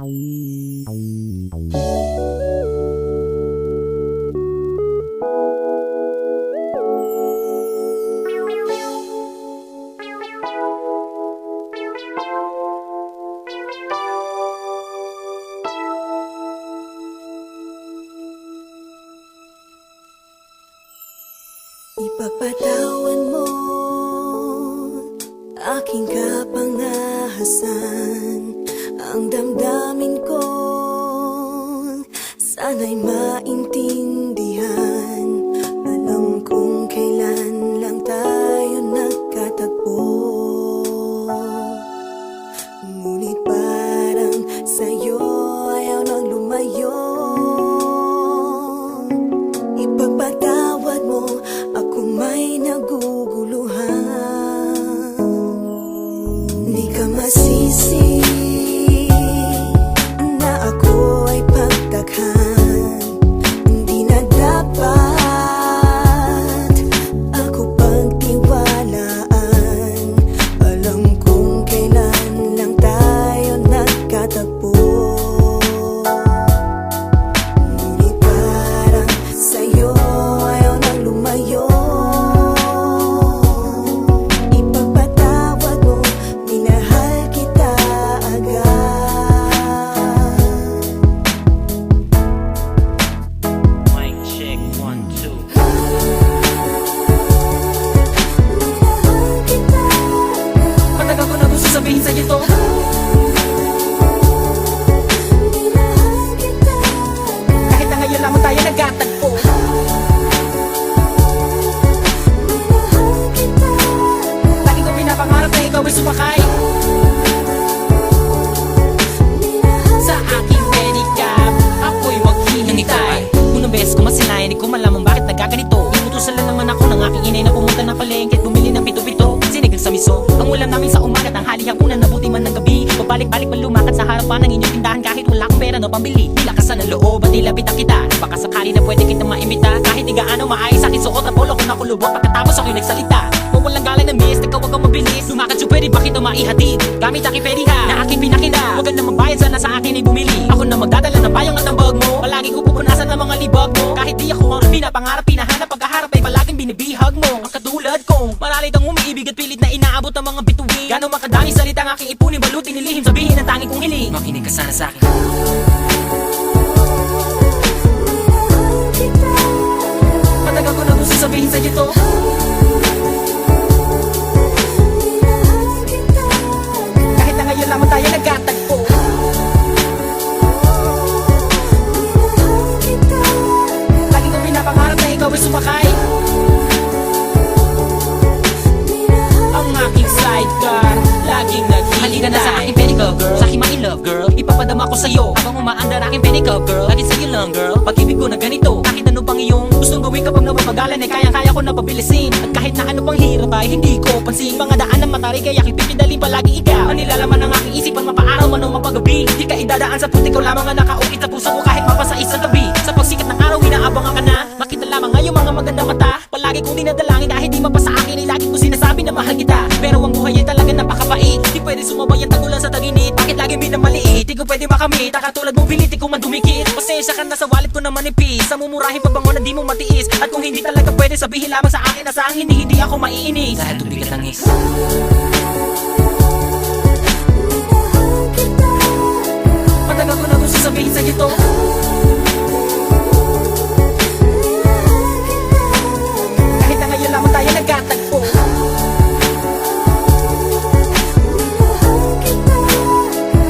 Ipagpatawan mo aking kapangahasan, ang damdamin ko sana'y maintindihan. Alam kong kailan lang tayo nagkatagpo, ngunit parang sa'yo ayaw nang lumayo. Ipagpatawad mo, ako may naguguluhan. Di ka masisi na ako ay pagtakhan. Hindi na dapat ako pagtiwalaan. Alam kong kailan lang tayo nagkatagpo, ngunit parang sa'yo ayaw nang lumayo. Ipagpatawad mo, minahal kita agad. Mic check, 1, 2. Minahal kita agad. Matagal ko na gusto sabihin sa'yo to. Minahal kita agad. Kahit na ngayon lamang tayo nagkatagpo. Minahal kita agad. Lagi ko pinapangarap na ikaw ay sumakay sa aking pedicab. Ako'y maghihintay. Unang beses ko masinayan, di ko malaman bakit nagkaganito. Inutusan lang naman ako ng aking inay na pumunta ng palengke at bumili ng pito-pito. Sinigang sa miso, ang ulam namin sa umaga at ang halihapunan, nabuti man ng gabi. Pabalik-balik man lumakad sa harapan ng inyong tindahan kahit wala akong pera na pambili. Nilakasan ng loob at nilapitan kita. Baka sakali na pwede kita maimbita. Kahit di gaano maayos aking suot ang polo ko na kulubot. Pagkatapos ako'y nagsalita, kung walang galang na miss, ikaw wag kang mabilis. Lumakad so pwede ba kita maihatid? Gamit aking pediha na aking pinakina. Huwag ka na magbayad, sana sa akin ay bumili. Ako na magdadala ng payong at ang bag mo. Palagi ko pupunasan ng mga libag mo. Kahit di ako ang pinapangarap, pinahanap, pagkaharap ay palaging binibihag mo. Ang katulad kong maralit ang umiibig at pilit na inaabot ang mga bituin. Gano'ng makadami salita ang aking ipunin, balutin, nilihim, sabihin ang tanging kong hiling. Makinig ka sana sa akin. Matagal ko na gusto sabihin sa'yo to. Kahit na ngayon lamang tayo nagkatagpo. Lagi ko pinapangarap na ikaw ay sumakay ang aking sidecar, laging naghihintay. Halika na sa aking pedicab girl, sa aking ma-in-love girl. Ipapadama ko sa'yo habang umaandar aking pedicab girl. Lagi sa'yo lang girl, pag-ibig ko na ganito. Kahit ano pang iyong gustong gawin kapag napapagalan, ay kaya-kaya ko na pabilisin. At kahit na ano pang hirap ay hindi ko pansin. Mga daan ng matari kaya pipidalin palagi ikaw. Ang nilalaman ng aking isipan, mapaaraw man o mapagabi. Di ka idadaan sa puti, ikaw lamang ang nakaukit sa puso ko kahit mapasa isang gabi. Sa pagsikat ng araw, inaabangan ka na. Makita lamang ngayong mga magandang mata. Palagi kong dinadalangin dahil di mapasa akin, ay lagi ko sinasabi na mahal kita. Pero ang buhay ay talaga napakabait. Di pwede sumabay ang tagulan sa taginit. Bakit lagi minamaliit? Di ko pwede makamit. Katulad mong pilit, di ko man dumikit. Pasensya ka na sa wallet ko na manipis. Sa mumurahin pabango na di mo matiis. At kung hindi talaga pwede, sabihin lamang sa akin na sa ang hindi ako maiinis. Dahil tubigat ang is. Matagal ko na gusto sabihin sa'yo to. Kahit na ngayon lamang tayo nagkatagpo.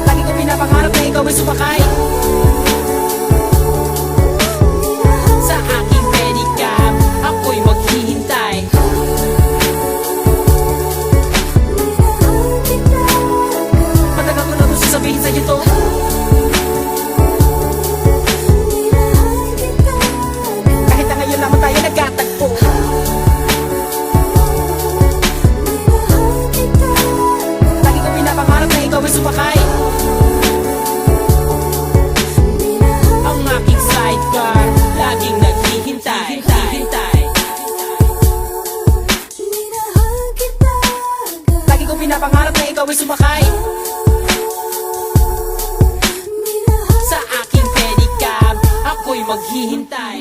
Lagi ko pinapangarap na ikaw ay sumakay sa aking pedicab. Ako'y maghihintay. Matagal ko na gusto sabihin sa'yo to. Kahit na ngayon lamang tayo nagkatagpo. Lagi ko pinapangarap na ikaw ay sumakay ang aking sidecar, laging naghihintay. Lagi ko pinapangarap na ikaw ay sumakay maghihintay.